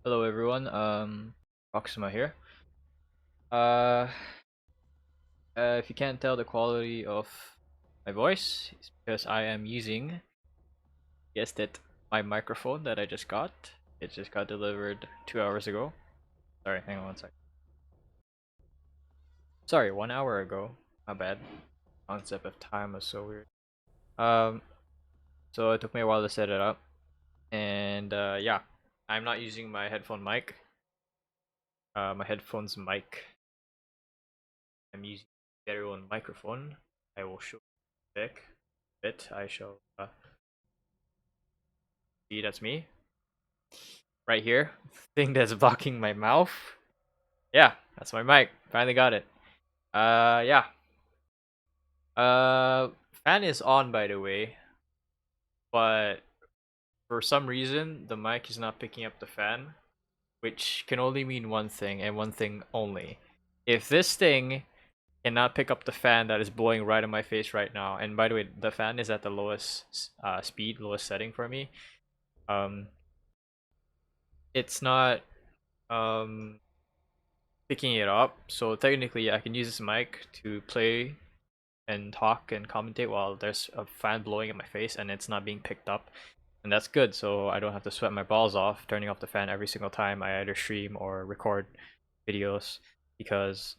Hello everyone, Proxima here. Uh, if you can't tell the quality of my voice, it's because I am using, guessed it, my microphone that I just got. It just got delivered 2 hours ago. Sorry, hang on one sec. Sorry, 1 hour ago. My bad. Concept of time was so weird. Um, so it took me a while to set it up, and yeah, I'm not using my headphone mic. My headphones mic. I'm using their own microphone. I will show back bit. I shall see that's me right here. Thing that's blocking my mouth. Yeah, that's my mic. Finally got it. Yeah. Uh, Fan is on by the way, but for some reason the mic is not picking up the fan, which can only mean one thing and one thing only. If this thing cannot pick up the fan that is blowing right in my face right now, and by the way, the fan is at the lowest speed, lowest setting for me. Um, it's not um picking it up. So technically, I can use this mic to play and talk and commentate while there's a fan blowing in my face and it's not being picked up. And that's good, so I don't have to sweat my balls off turning off the fan every single time I either stream or record videos, because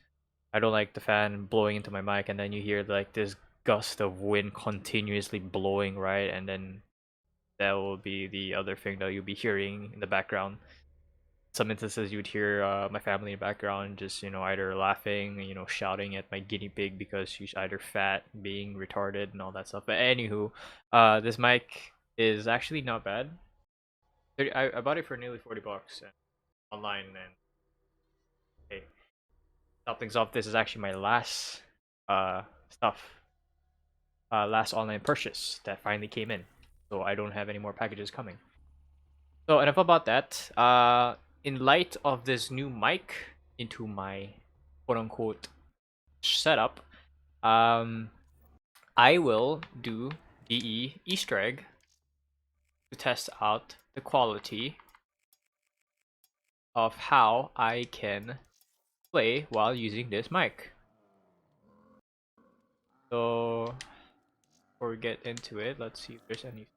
I don't like the fan blowing into my mic and then you hear like this gust of wind continuously blowing, right? And then that will be the other thing that you'll be hearing in the background. Some instances you would hear my family in the background just either laughing, shouting at my guinea pig because she's either fat, being retarded, and all that stuff. But anywho, this mic is actually not bad. I bought it for nearly $40 online, and hey, top things off, this is actually my last stuff, last online purchase that finally came in, so I don't have any more packages coming. So enough about that. In light of this new mic into my quote unquote setup, um, I will do the Easter egg to test out the quality of how I can play while using this mic. So before we get into it, let's see if there's any.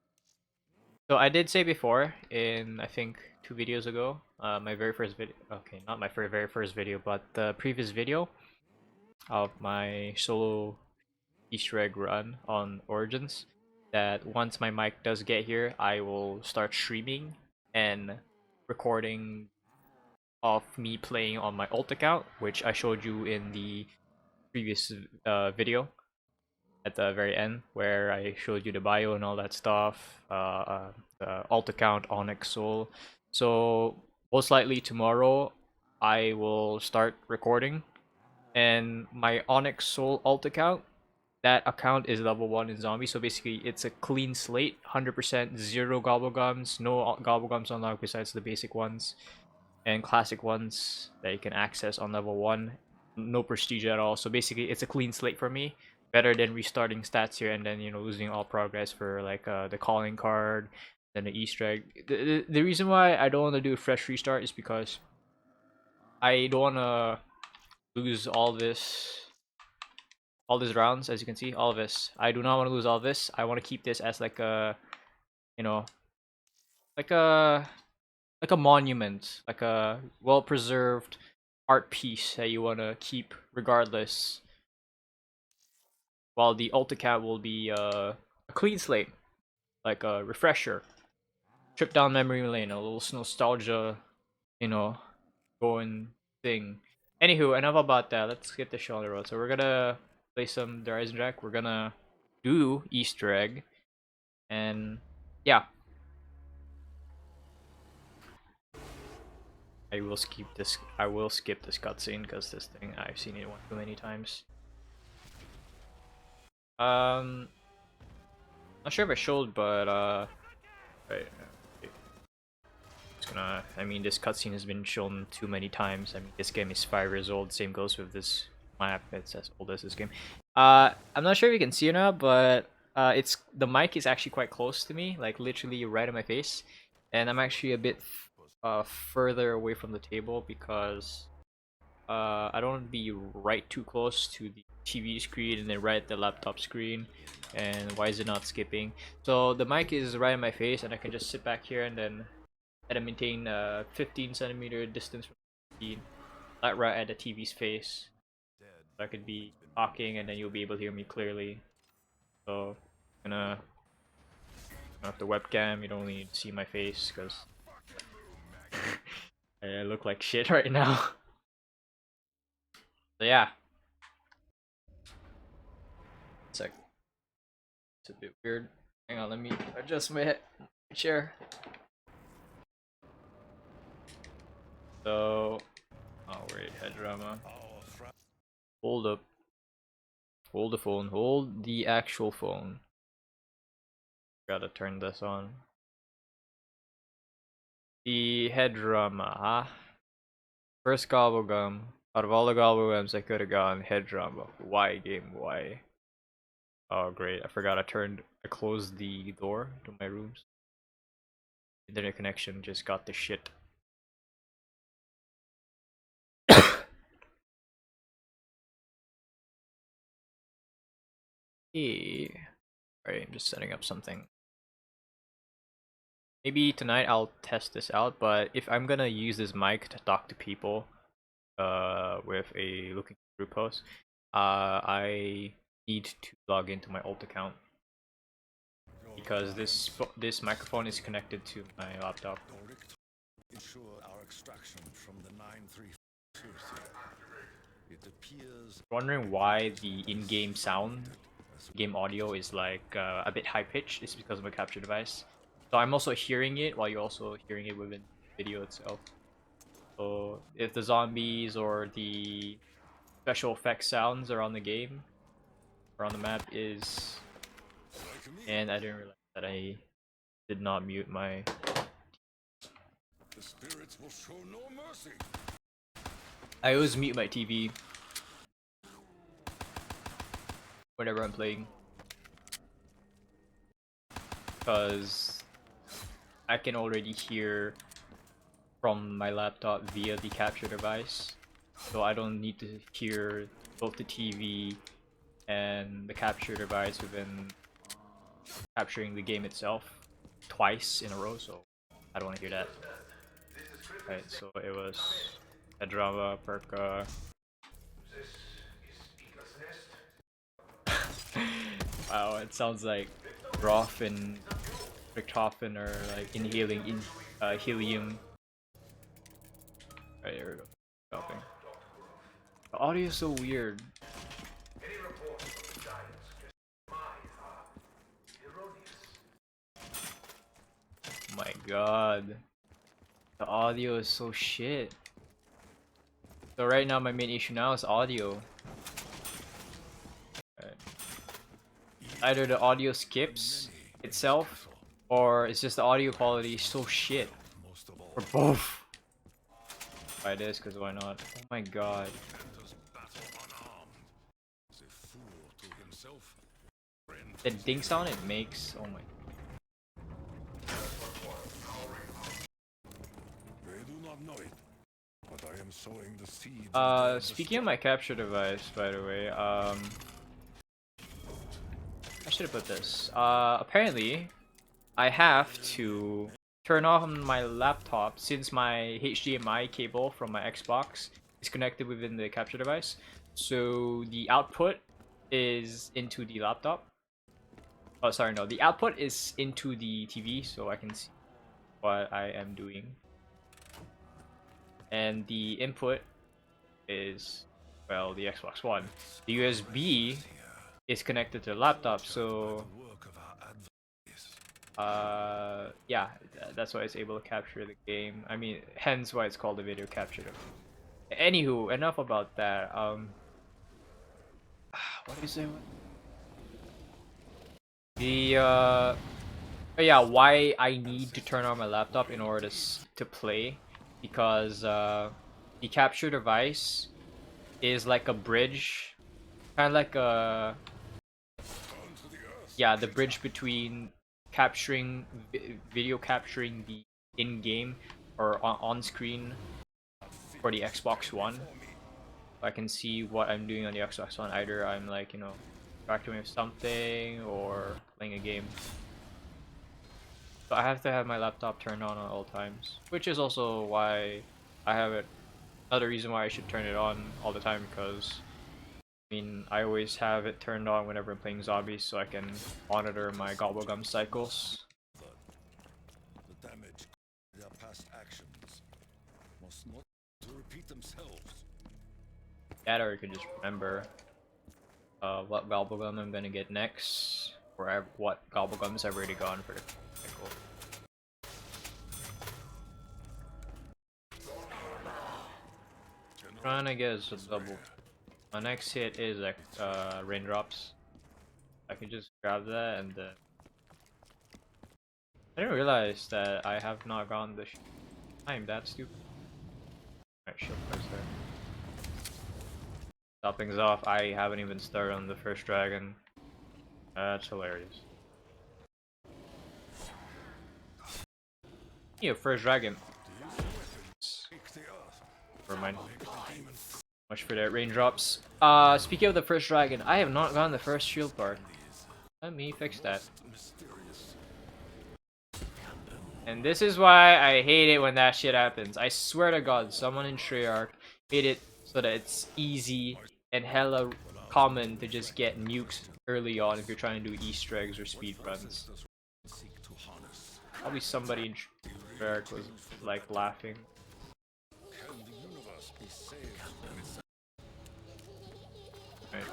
So I did say before in I think 2 videos ago, my very first video. Okay, not my very first video, but the previous video of my solo Easter egg run on Origins, that once my mic does get here, I will start streaming and recording of me playing on my alt account, which I showed you in the previous video at the very end, where I showed you the bio and all that stuff, the alt account Onyx Soul. So most likely tomorrow I will start recording, and my Onyx Soul alt account, that account is level 1 in zombie, so basically it's a clean slate, 100% zero gobblegums, no gobblegums unlocked besides the basic ones and classic ones that you can access on level 1, no prestige at all. So basically it's a clean slate for me, better than restarting stats here and then losing all progress for like the calling card, then the Easter egg. The reason why I don't want to do a fresh restart is because I don't want to lose all these rounds. As you can see, all of this, I do not want to lose all this. I want to keep this as like a you know like a monument, like a well preserved art piece that you want to keep regardless, while the alt account will be a clean slate, like a refresher, trip down memory lane, a little nostalgia, you know going thing. Anywho, enough about that. Let's get the show on the road. So we're gonna play some the eisendrache. We're gonna do Easter egg, and yeah, I will skip this cutscene because this thing I've seen it one too many times. Not sure if I showed, but right. Just gonna. I mean, this cutscene has been shown too many times. I mean, this game is 5 years old. Same goes with this map. It's as old as this game. I'm not sure if you can see it now, but it's the mic is actually quite close to me, like literally right in my face, and I'm actually a bit further away from the table because I don't want to be right too close to the TV screen and then right at the laptop screen. And why is it not skipping? So the mic is right in my face, and I can just sit back here and then maintain a 15 centimeter distance from the screen, not right at the TV's face. So I could be talking, and then you'll be able to hear me clearly. So I'm gonna turn off the webcam. You don't need to see my face because I look like shit right now. So yeah, it's like it's a bit weird. Hang on, let me adjust my chair. So, oh wait, head drama. Hold up. Hold the phone. Hold the actual phone. Gotta turn this on. The head drama, huh? First gobblegum. Out of all the gobblegums I could have gotten, head drama. Why game? Why? Oh great, I forgot I closed the door to my rooms. Internet connection just got the shit. Hey. Alright, I'm just setting up something. Maybe tonight I'll test this out, but if I'm gonna use this mic to talk to people with a looking through post, I need to log into my alt account because this microphone is connected to my laptop. Wondering why the in-game sound, game audio is like a bit high pitched. It's because of a capture device. So I'm also hearing it while you're also hearing it within the video itself. So if the zombies or the special effects sounds are on the game or on the map is, and I didn't realize that I did not mute my. The spirits will show no mercy. I always mute my TV whenever I'm playing because I can already hear from my laptop via the capture device, so I don't need to hear both the TV and the capture device within capturing the game itself twice in a row, so I don't want to hear that. Right, so it was a drama perk. Wow, it sounds like Roth and Richtofen are like inhaling helium. Right, here we go. Stopping. The audio is so weird. Oh my god. The audio is so shit. So right now my main issue now is audio. Right. Either the audio skips itself or it's just the audio quality is so shit. Or both. Try this, because why not? Oh my god. The ding sound it makes, oh my. They do not know it, but I am sowing the seeds. Speaking of my capture device, by the way, I should have put this. Apparently, I have to turn on my laptop since my HDMI cable from my Xbox is connected within the capture device. So the output is into the laptop. Oh, sorry, no. The output is into the TV, so I can see what I am doing. And the input is, well, the Xbox One. The USB is connected to the laptop, so yeah, that's why it's able to capture the game. I mean, hence why it's called a video capture. Anywho, enough about that. What is it? The oh yeah, why I need to turn on my laptop in order to play, because the capture device is like a bridge, kind of like a, yeah, the bridge between capturing video capturing the in-game or on screen for the Xbox One. I can see what I'm doing on the Xbox One. Either I'm like, you know, interacting with something or playing a game. So I have to have my laptop turned on at all times, which is also why I have it. Another reason why I should turn it on all the time, because I mean, I always have it turned on whenever I'm playing zombies so I can monitor my gobblegum cycles. The damage their past actions must not to repeat themselves. That, or I can just remember what gobblegum I'm gonna get next, or what gobblegums I've already gone for the cycle. Trying to get a double. My next hit is like raindrops. I can just grab that and then I didn't realize that I have not gone the I'm that stupid. Alright, shield first there. Top things off, I haven't even started on the first dragon. That's hilarious. Yeah, first dragon. Never mind. Much for that raindrops. Speaking of the first dragon, I have not gotten the first shield part. Let me fix that. And this is why I hate it when that shit happens. I swear to God, someone in Treyarch made it so that it's easy and hella common to just get nukes early on if you're trying to do Easter eggs or speed runs. Probably somebody in Treyarch was like laughing. Right.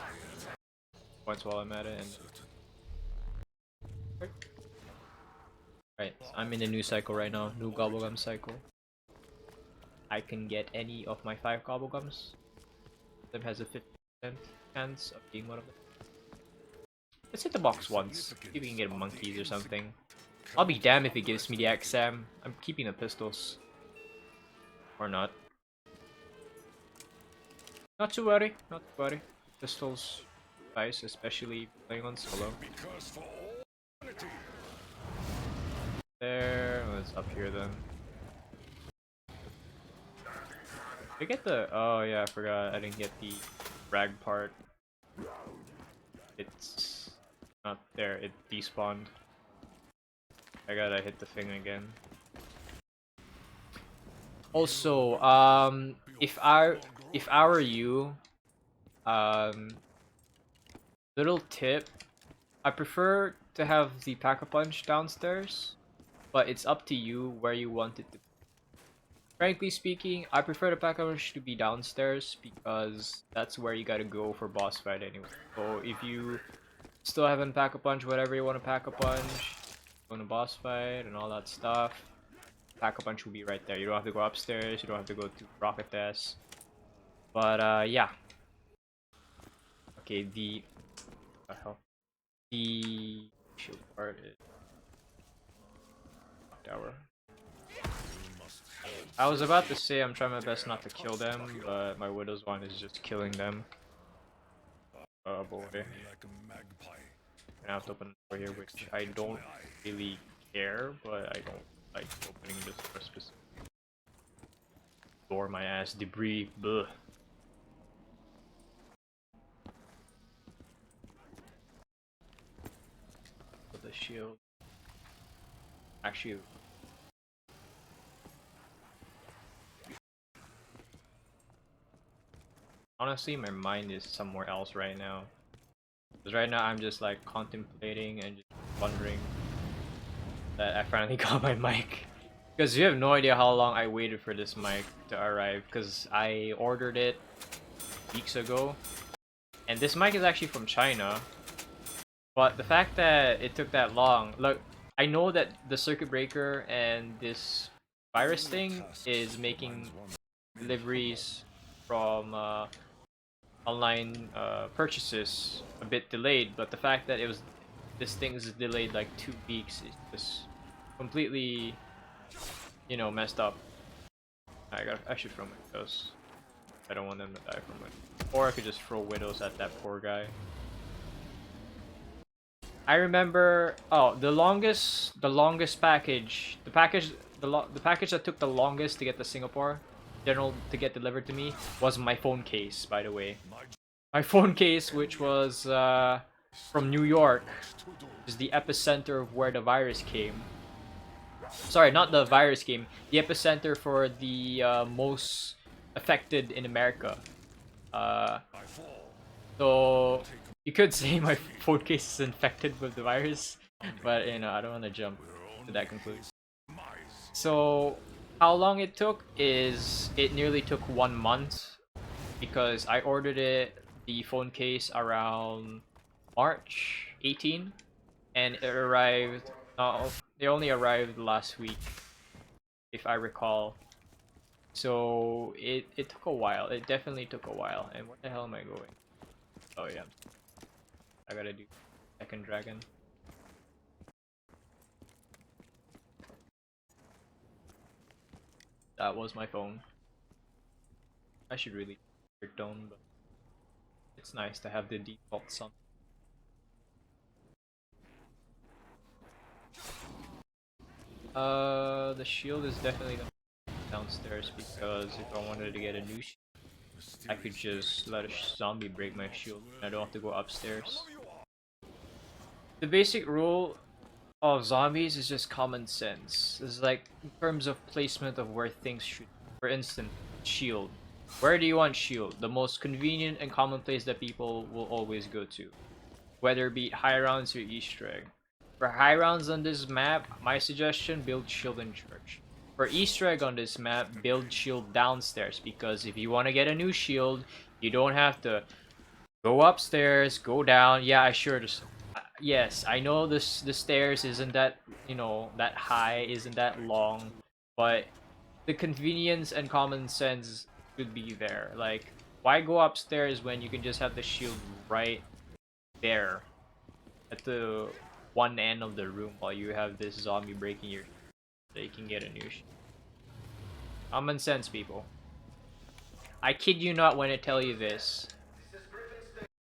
Points while I'm at it. And... Right, I'm in a new cycle right now, new gobblegum cycle. I can get any of my 5 gobblegums. Them has a 50% chance of being one of them. Let's hit the box once, see if we can get monkeys or something. I'll be damned if it gives me the XM. I'm keeping the pistols. Or not. Not to worry, not to worry. Pistols, nice, especially playing on solo. There, what's up here then? Did I get the, oh yeah, I forgot, I didn't get the rag part. It's not there, it despawned. I gotta hit the thing again. Also, if I were you, little tip, I prefer to have the pack-a-punch downstairs, but it's up to you where you want it to be. Frankly speaking, I prefer the pack-a-punch to be downstairs because that's where you gotta go for boss fight anyway. So if you still haven't pack-a-punch whatever you want to pack-a-punch, go in a boss fight and all that stuff, pack-a-punch will be right there. You don't have to go upstairs, you don't have to go to rocket test. But yeah. Okay, the shield part is tower. I was about to say I'm trying my best not to kill them, but my Widow's Wand is just killing them. Oh boy. I'm gonna have to open the door here, which I don't really care, but I don't like opening this for specific door. My ass debris. Bleh. With the shield. Actually. Honestly, my mind is somewhere else right now. Because right now I'm just like contemplating and just wondering that I finally got my mic. Because you have no idea how long I waited for this mic to arrive. Because I ordered it weeks ago. And this mic is actually from China. But the fact that it took that long, look, I know that the circuit breaker and this virus thing is making deliveries from online purchases a bit delayed, but the fact that this thing is delayed like 2 weeks is just completely, you know, messed up. I should throw my widows. I don't want them to die from it. Or I could just throw widows at that poor guy. I remember, oh, the longest package, the package the package that took the longest to get to Singapore, general to get delivered to me, was my phone case. By the way, my phone case, which was from New York, is the epicenter of where the virus came. Sorry, not the virus came. The epicenter for the most affected in America. Uh, so you could say my phone case is infected with the virus, but you know I don't want to jump to that conclusion. So how long it took is it nearly took 1 month because I ordered the phone case around March 18 and it arrived. They only arrived last week, if I recall. So it took a while. It definitely took a while. And where the hell am I going? Oh yeah, I gotta do second dragon. That was my phone. I should really turn it down, but it's nice to have the default sun. The shield is definitely gonna be downstairs because if I wanted to get a new shield, I could just let a zombie break my shield. I don't have to go upstairs. The basic rule of zombies is just common sense. It's like in terms of placement of where things should. For instance, shield. Where do you want shield? The most convenient and common place that people will always go to. Whether it be high rounds or Easter egg. For high rounds on this map, my suggestion, build shield in church. For Easter egg on this map, build shield downstairs because if you want to get a new shield, you don't have to go upstairs, go down. Yeah, I sure just yes, I know the stairs isn't that, you know, that high, isn't that long, but the convenience and common sense should be there. Like, why go upstairs when you can just have the shield right there at the one end of the room while you have this zombie breaking your so you can get a new shield. Common sense, people. I kid you not when I tell you this.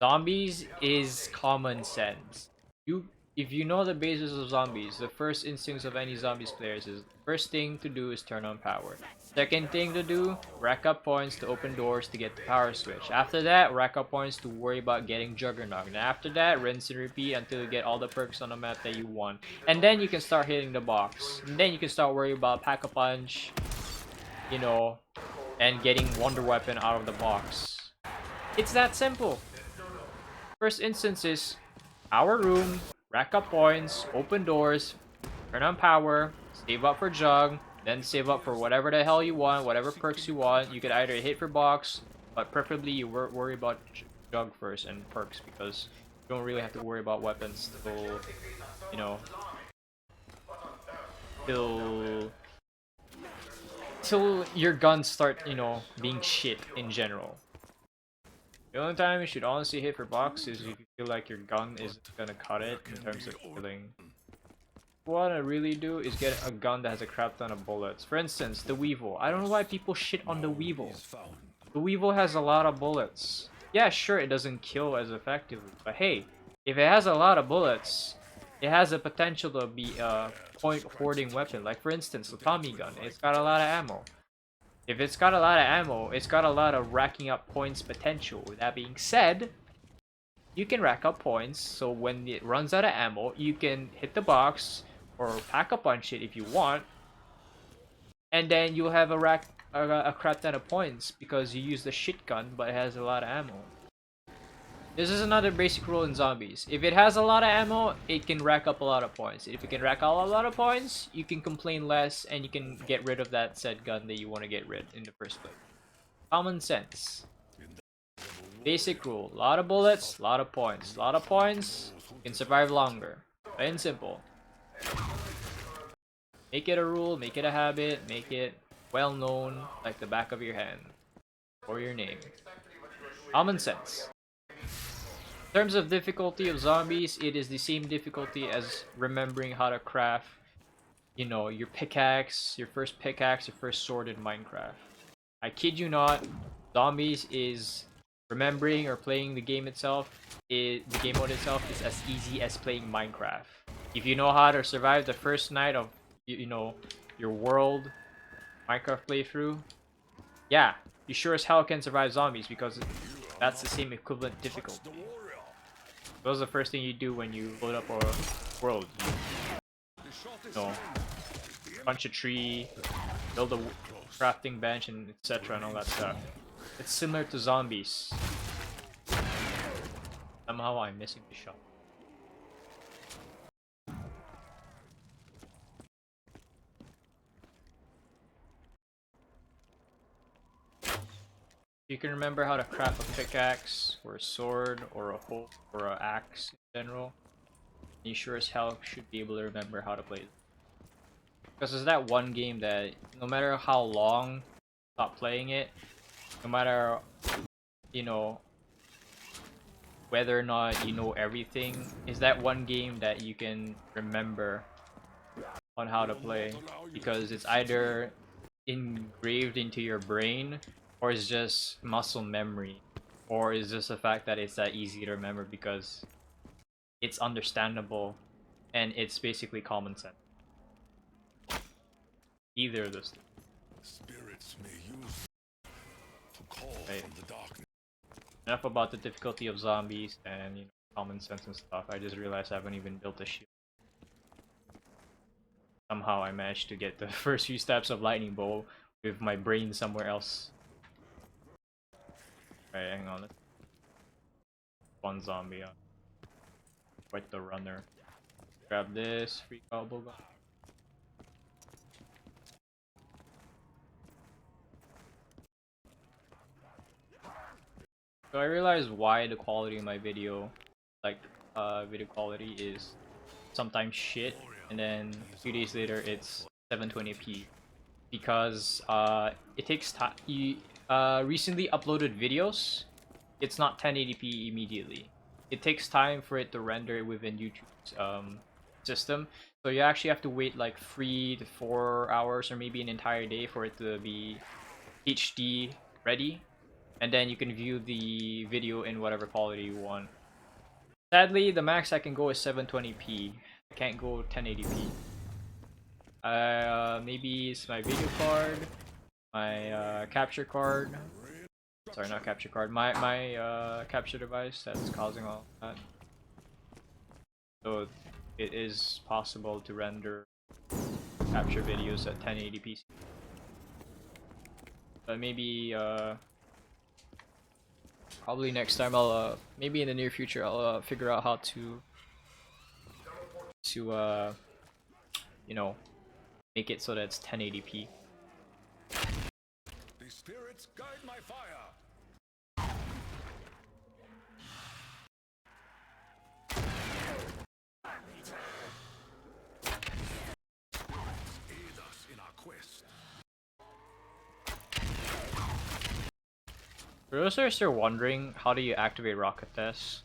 Zombies is common sense. If you know the basis of zombies, the first instincts of any zombies players is first thing to do is turn on power. Second thing to do, rack up points to open doors to get the power switch. After that, rack up points to worry about getting Juggernaut. And after that, rinse and repeat until you get all the perks on the map that you want. And then you can start hitting the box. And then you can start worrying about Pack-a-Punch, you know, and getting Wonder Weapon out of the box. It's that simple. First instance is our room, rack up points, open doors, turn on power, save up for Jug, then save up for whatever the hell you want, whatever perks you want. You could either hit for box, but preferably you worry about Jug first and perks because you don't really have to worry about weapons till, you know, till your guns start, you know, being shit in general. The only time you should honestly hit for box is if you feel like your gun is gonna cut it in terms of killing. What I really do is get a gun that has a crap ton of bullets. For instance, the Weevil. I don't know why people shit on the Weevil. The Weevil has a lot of bullets. Yeah, sure, it doesn't kill as effectively, but hey, if it has a lot of bullets, it has the potential to be a point hoarding weapon. Like for instance, the Tommy gun. It's got a lot of ammo. If it's got a lot of ammo, it's got a lot of racking up points potential. With that being said, you can rack up points, so when it runs out of ammo, you can hit the box or Pack-a-Punch it if you want, and then you'll have a crap ton of points because you use the shit gun, but it has a lot of ammo. This is another basic rule in zombies. If it has a lot of ammo, it can rack up a lot of points. If it can rack up a lot of points, you can complain less and you can get rid of that said gun that you want to get rid in the first place. Common sense. Basic rule. A lot of bullets, a lot of points. A lot of points, you can survive longer. Plain and simple. Make it a rule, make it a habit, make it well known like the back of your hand. Or your name. Common sense. In terms of difficulty of zombies, it is the same difficulty as remembering how to craft, you know, your pickaxe, your first sword in Minecraft. I kid you not, zombies is remembering or playing the game itself, the game mode itself is as easy as playing Minecraft. If you know how to survive the first night of, you know, your world Minecraft playthrough, yeah, you sure as hell can survive zombies because that's the same equivalent difficulty. That was the first thing you do when you load up a world. You know, punch a tree, build a crafting bench, and etc. and all that stuff. It's similar to zombies. Somehow I'm missing the shot. You can remember how to craft a pickaxe, or a sword, or a hoe, or an axe in general. You sure as hell should be able to remember how to play it. Because there's that one game that no matter how long you stop playing it, no matter, you know, whether or not you know everything, is that one game that you can remember on how to play. Because it's either engraved into your brain, or it's just muscle memory, or is just the fact that it's that easy to remember because it's understandable and it's basically common sense. Either of those things. Spirits may use to call from the darkness. Enough about the difficulty of zombies and, you know, common sense and stuff. I just realized I haven't even built a shield. Somehow I managed to get the first few steps of lightning bolt with my brain somewhere else. Right, hang on. One zombie on. Quite the runner. Grab this free cobble gun. So I realized why the quality of my video, like video quality, is sometimes shit, and then a few days later it's 720p, because it takes time. You recently uploaded videos, it's not 1080p immediately. It takes time for it to render within YouTube's system, so you actually have to wait like 3 to 4 hours or maybe an entire day for it to be HD ready, and then you can view the video in whatever quality you want. Sadly, the max I can go is 720p. I can't go 1080p. Maybe it's my video card, my capture card. Sorry, not capture card. My capture device that's causing all that. So it is possible to render capture videos at 1080p. But maybe probably next time I'll maybe in the near future I'll figure out how to you know, make it so that it's 1080p. The spirits guide my fire. Aid us in our quest. For those that are still wondering, how do you activate rocket tests?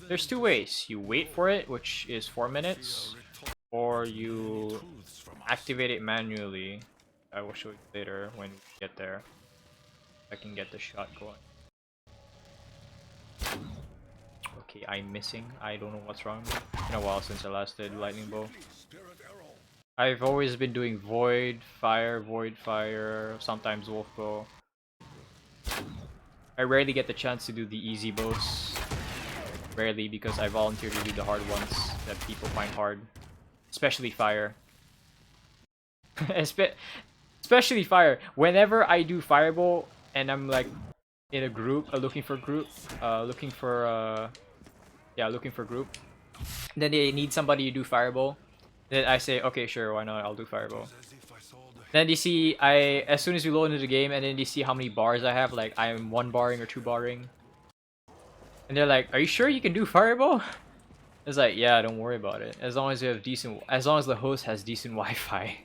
There's two ways. You wait for it, which is 4 minutes, or you activate it manually. I will show you later when we get there. I can get the shot going. Okay, I'm missing. I don't know what's wrong. It's been a while since I last did lightning bow. I've always been doing void fire, sometimes wolf bow. I rarely get the chance to do the easy bows. Rarely, because I volunteer to do the hard ones that people find hard. Especially fire. Especially fire. Whenever I do fireball and I'm like in a group, looking for group, looking for group, then they need somebody to do fireball. Then I say, okay, sure, why not? I'll do fireball. Then they see as soon as we load into the game, and then they see how many bars I have, like I'm 1 barring or 2 barring. And they're like, are you sure you can do fireball? It's like, yeah, don't worry about it. As long as you have as long as the host has decent Wi-Fi.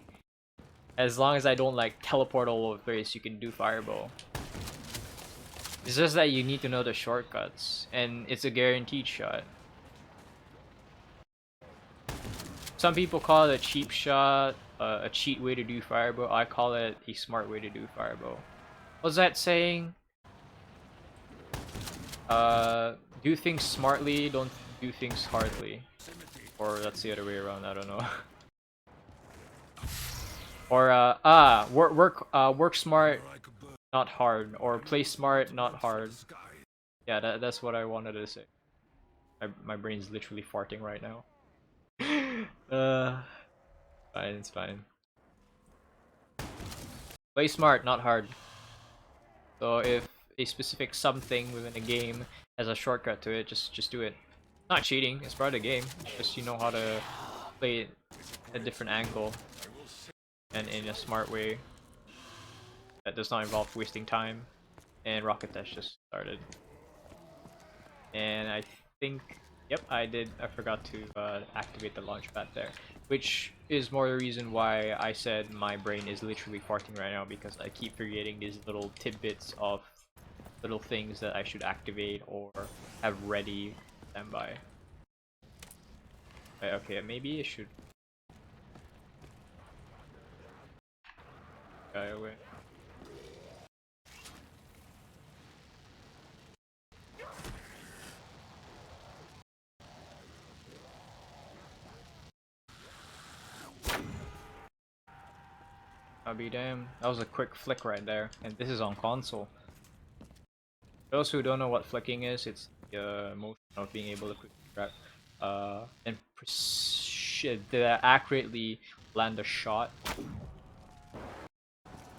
As long as I don't like teleport all over the place, you can do fireball. It's just that you need to know the shortcuts, and it's a guaranteed shot. Some people call it a cheap shot, a cheat way to do fireball. I call it a smart way to do fireball. What's that saying? Do things smartly, don't do things hardly. Or that's the other way around, I don't know. Or work smart, not hard, or play smart, not hard. Yeah, that's what I wanted to say. My brain's literally farting right now. Fine, it's fine. Play smart, not hard. So if a specific something within a game has a shortcut to it, just do it. Not cheating, it's part of the game. Just you know how to play it at a different angle and in a smart way that does not involve wasting time. And Rocket Dash just started. And I think, yep, I did. I forgot to activate the launch pad there, which is more the reason why I said my brain is literally farting right now, because I keep forgetting these little tidbits of little things that I should activate or have ready standby. Okay, maybe I should go away. I'll be damned. That was a quick flick right there, and this is on console. For those who don't know what flicking is, it's the motion of being able to quickly grab and accurately land a shot.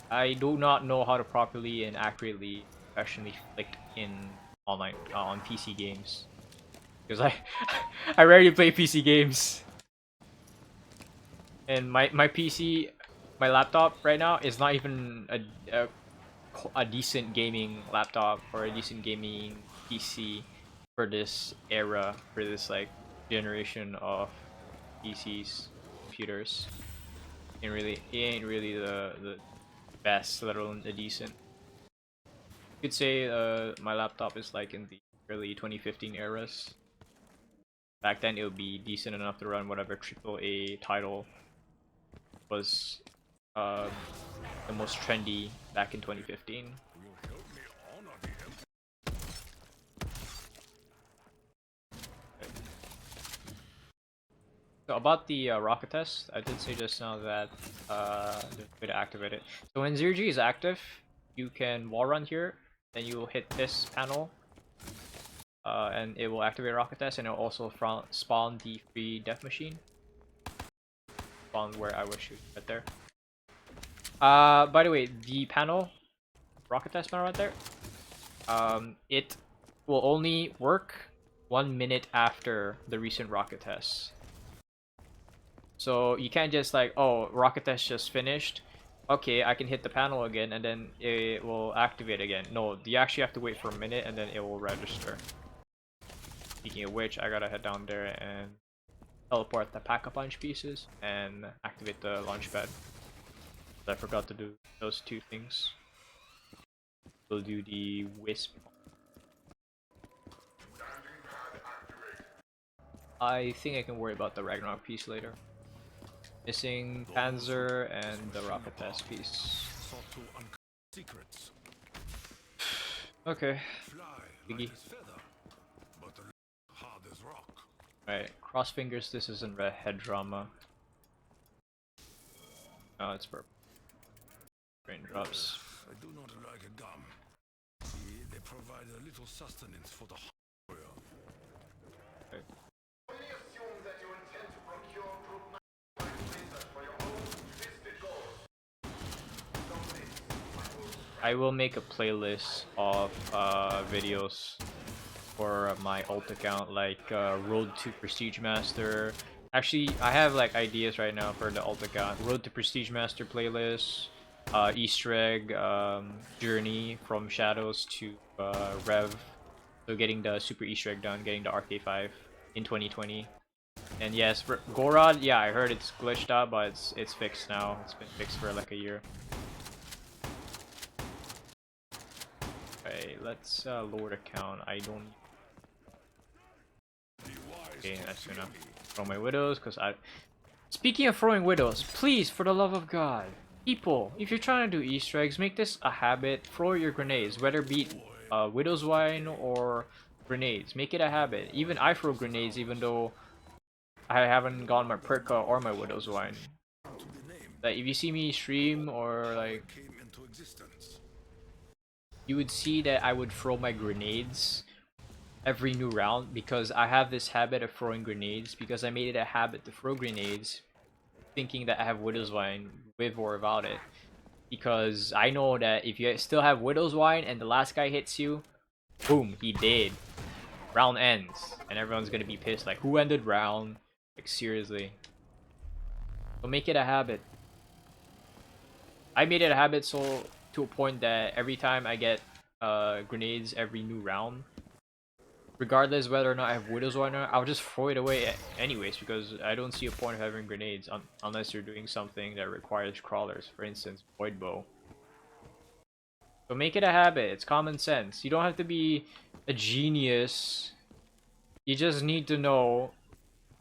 I do not know how to properly and accurately professionally flick in online on PC games, because I I rarely play PC games, and my PC, my laptop right now is not even a decent gaming laptop or a decent gaming PC for this era, for this like generation of PCs, computers. It ain't really the best, let alone a decent. You could say my laptop is like in the early 2015 eras. Back then it would be decent enough to run whatever AAA title was the most trendy back in 2015. So about the rocket test, I did say just now that there's a way to activate it. So when 0G is active, you can wall run here, then you will hit this panel, and it will activate rocket test, and it will also spawn the free death machine. Spawn where I was shooting, right there. By the way, the panel, rocket test panel right there, it will only work 1 minute after the recent rocket test. So you can't just like, oh, rocket test just finished, okay, I can hit the panel again and then it will activate again. No, you actually have to wait for a minute and then it will register. Speaking of which, I gotta head down there and teleport the pack-a-punch pieces and activate the launch pad. I forgot to do those two things. We'll do the wisp. I think I can worry about the Ragnarok piece later. Missing Panzer and the rocket test piece. Okay. Biggie. Alright, cross fingers this isn't red head drama. Oh, it's purple. Raindrops. I do not like a gum. See, they provide a little sustenance for the warrior. Okay. I will make a playlist of videos for my alt account, like Road to Prestige Master. Actually, I have like ideas right now for the alt account. Road to Prestige Master playlist, Easter egg journey from Shadows to Rev. So getting the super Easter egg done, getting the RK5 in 2020. And yes, for Gorod, yeah, I heard it's glitched out, but it's fixed now. It's been fixed for like a year. Okay, let's lower the count. I don't. Okay, that's gonna throw my widows, because I. Speaking of throwing widows, please, for the love of God, people, if you're trying to do Easter eggs, make this a habit. Throw your grenades, whether be widow's wine or grenades. Make it a habit. Even I throw grenades, even though I haven't gotten my Perka or my widow's wine. Like if you see me stream or like came into existence. you would see that I would throw my grenades every new round because I have this habit of throwing grenades because I made it a habit to throw grenades thinking that I have Widow's Wine with or without it. Because I know that if you still have Widow's Wine and the last guy hits you, boom, he did. Round ends. And everyone's gonna be pissed like, who ended round? Like seriously. So make it a habit. I made it a habit so to a point that every time I get grenades every new round, regardless whether or not I have Widow's Wine or not, I'll just throw it away anyways because I don't see a point of having grenades unless you're doing something that requires crawlers, for instance, Void Bow. So make it a habit. It's common sense. You don't have to be a genius. You just need to know.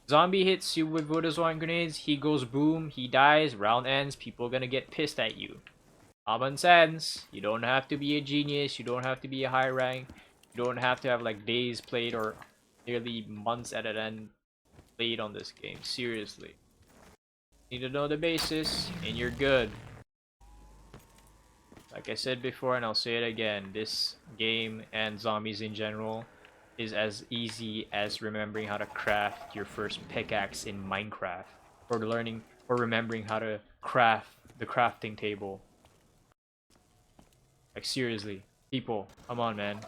Zombie hits you with Widow's Wine grenades, he goes boom, he dies, round ends, people are gonna get pissed at you. Common sense. You don't have to be a genius, you don't have to be a high rank, you don't have to have like days played or nearly months at an end played on this game. Seriously. You need to know the basis, and you're good. Like I said before, and I'll say it again, this game and zombies in general is as easy as remembering how to craft your first pickaxe in Minecraft, or learning or remembering how to craft the crafting table. Like seriously, people, come on, man.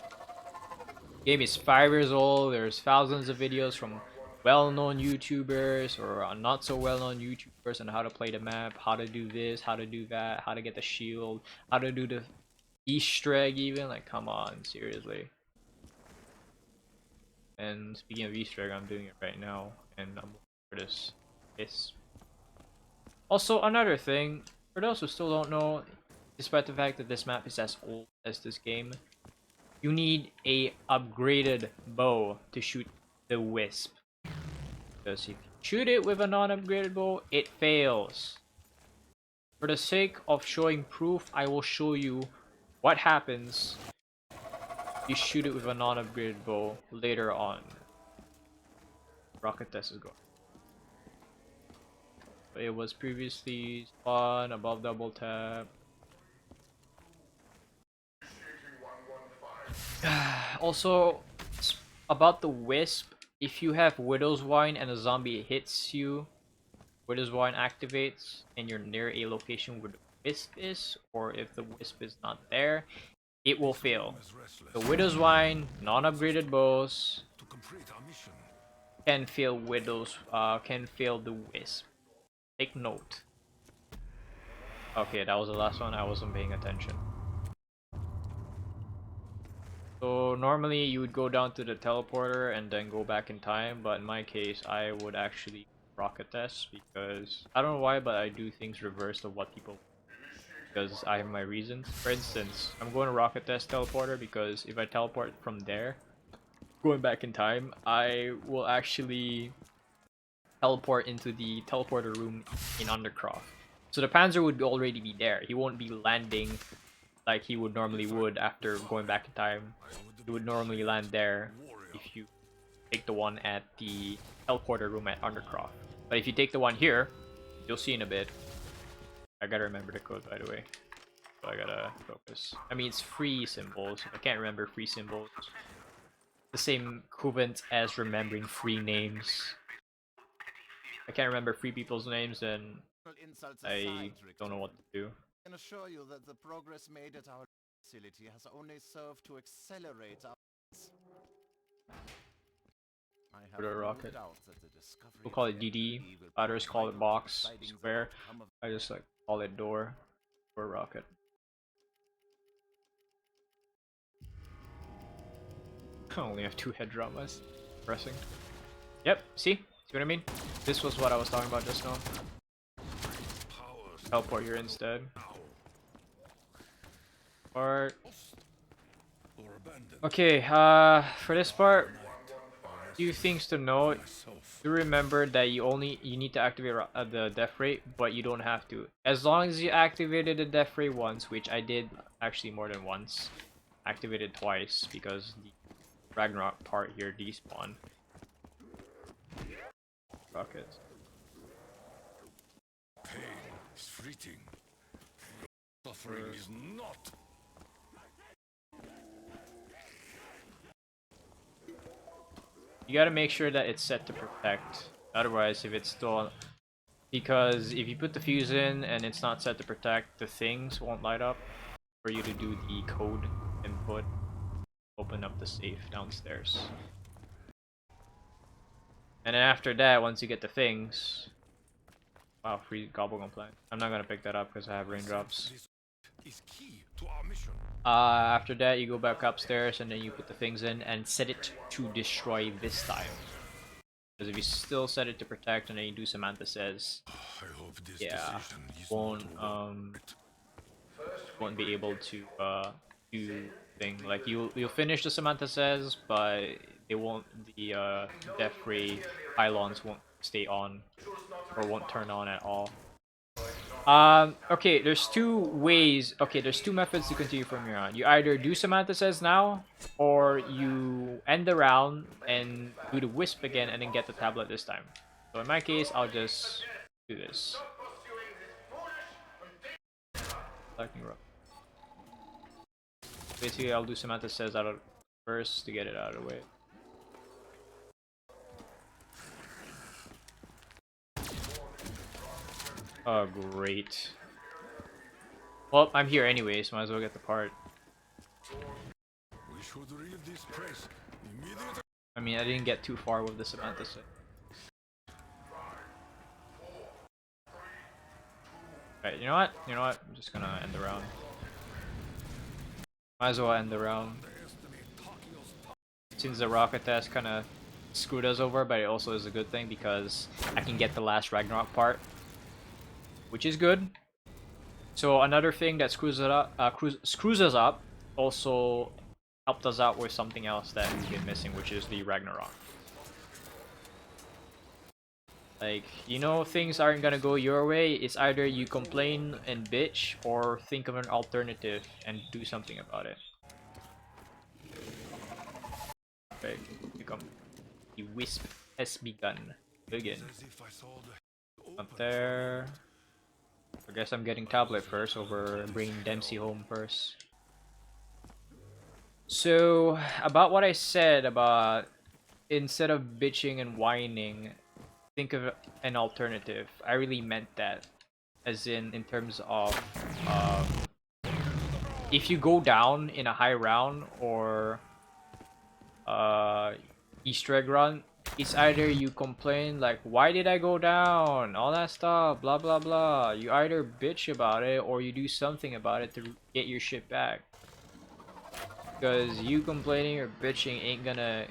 Game is 5 years old. There's thousands of videos from well-known YouTubers or not so well-known YouTubers on how to play the map, how to do this, how to do that, how to get the shield, how to do the Easter egg even. Like, come on, seriously. And speaking of Easter egg, I'm doing it right now, and I'm looking for this. Also, another thing, for those who still don't know, despite the fact that this map is as old as this game, you need a upgraded bow to shoot the wisp. Because if you shoot it with a non-upgraded bow, it fails. For the sake of showing proof, I will show you what happens if you shoot it with a non-upgraded bow later on. Rocket test is going. It was previously spawned above double tap. Also, about the wisp, if you have Widow's Wine and a zombie hits you, Widow's Wine activates and you're near a location where the wisp is, or if the wisp is not there, it will fail. The Widow's Wine, non-upgraded bows can fail can fail the wisp. Take note. Okay, that was the last one. I wasn't paying attention. So normally you would go down to the teleporter and then go back in time, but in my case I would actually rocket test because I don't know why, but I do things reversed of what people, because I have my reasons. For instance, I'm going to rocket test teleporter because if I teleport from there, going back in time, I will actually teleport into the teleporter room in Undercroft. So the Panzer would already be there. He won't be landing like he would normally would after going back in time. He would normally land there if you take the one at the teleporter room at Undercroft. But if you take the one here, you'll see in a bit. I gotta remember the code, by the way. So I gotta focus. I mean, it's free symbols. I can't remember free symbols. The same equivalent as remembering free names. I can't remember free people's names, and I don't know what to do. I can assure you that the progress made at our facility has only served to accelerate our... I have For the no rocket. doubt that the discovery We'll call of it DD. energy will Others call it provide box, tidings of square. outcome of... I just like call it door or rocket. I only have 2 head dramas. Pressing. Yep, see what I mean? This was what I was talking about just now. Teleport here instead. Part. Okay, for this part, few things to note. Do remember that you need to activate the death rate, but you don't have to. As long as you activated the death rate once, which I did actually more than once. Activated twice because the Ragnarok part here despawn. Rockets. Treating. Suffering is not. You gotta make sure that it's set to protect. Otherwise, if it's still... Because if you put the fuse in and it's not set to protect, the things won't light up for you to do the code input. Open up the safe downstairs. And then after that, once you get the things... Wow, free gobblegum plant. I'm not gonna pick that up because I have raindrops. This is key to our mission. After that, you go back upstairs and then you put the things in and set it to destroy this time. Because if you still set it to protect and then you do Samantha Says, I hope this yeah, decision is won't not won't be able to do thing. Like you'll finish the Samantha Says, but they won't, the death ray pylons won't stay on or won't turn on at all. Okay, there's two ways. Okay, there's two methods to continue from here on. You either do Samantha Says now, or you end the round and do the Wisp again and then get the tablet this time. So in my case, I'll just do this. Lightning Rock. Basically, I'll do Samantha Says out of first to get it out of the way. Oh, great. Well, I'm here anyways, might as well get the part. We should read this press immediately. I mean, I didn't get too far with the Samantha Says. Right, you know what? You know what? I'm just gonna end the round. Might as well end the round. Since the rocket test kinda screwed us over, but it also is a good thing because I can get the last Ragnarok part, which is good. So another thing that screws us up also helped us out with something else that we've been missing, which is the Ragnarok. Like, you know, things aren't gonna go your way. It's either you complain and bitch or think of an alternative and do something about it. Okay, the Wisp has begun. Up there. I guess I'm getting tablet first over bringing Dempsey home first. So, about what I said about instead of bitching and whining, think of an alternative. I really meant that. As in terms of if you go down in a high round or Easter egg run, it's either you complain like, why did I go down, all that stuff, blah blah blah. You either bitch about it or you do something about it to get your shit back, because you complaining or bitching ain't gonna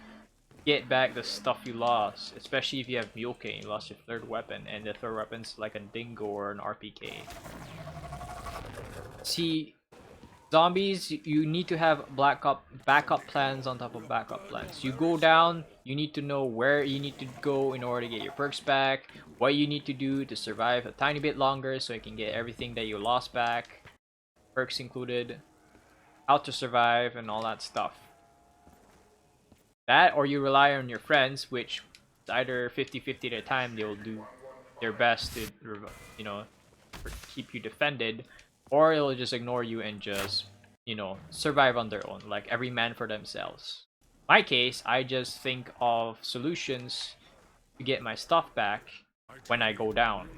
get back the stuff you lost, especially if you have Mule King. You lost your third weapon and the third weapon's like a dingo or an RPK. See, zombies, you need to have backup plans on top of backup plans. You go down, you need to know where you need to go in order to get your perks back, what you need to do to survive a tiny bit longer so you can get everything that you lost back, perks included, how to survive, and all that stuff. That, or you rely on your friends, which is either 50-50 at a time. They will do their best to, you know, keep you defended, or they'll just ignore you and just, you know, survive on their own, like every man for themselves. In my case, I just think of solutions to get my stuff back when I go down.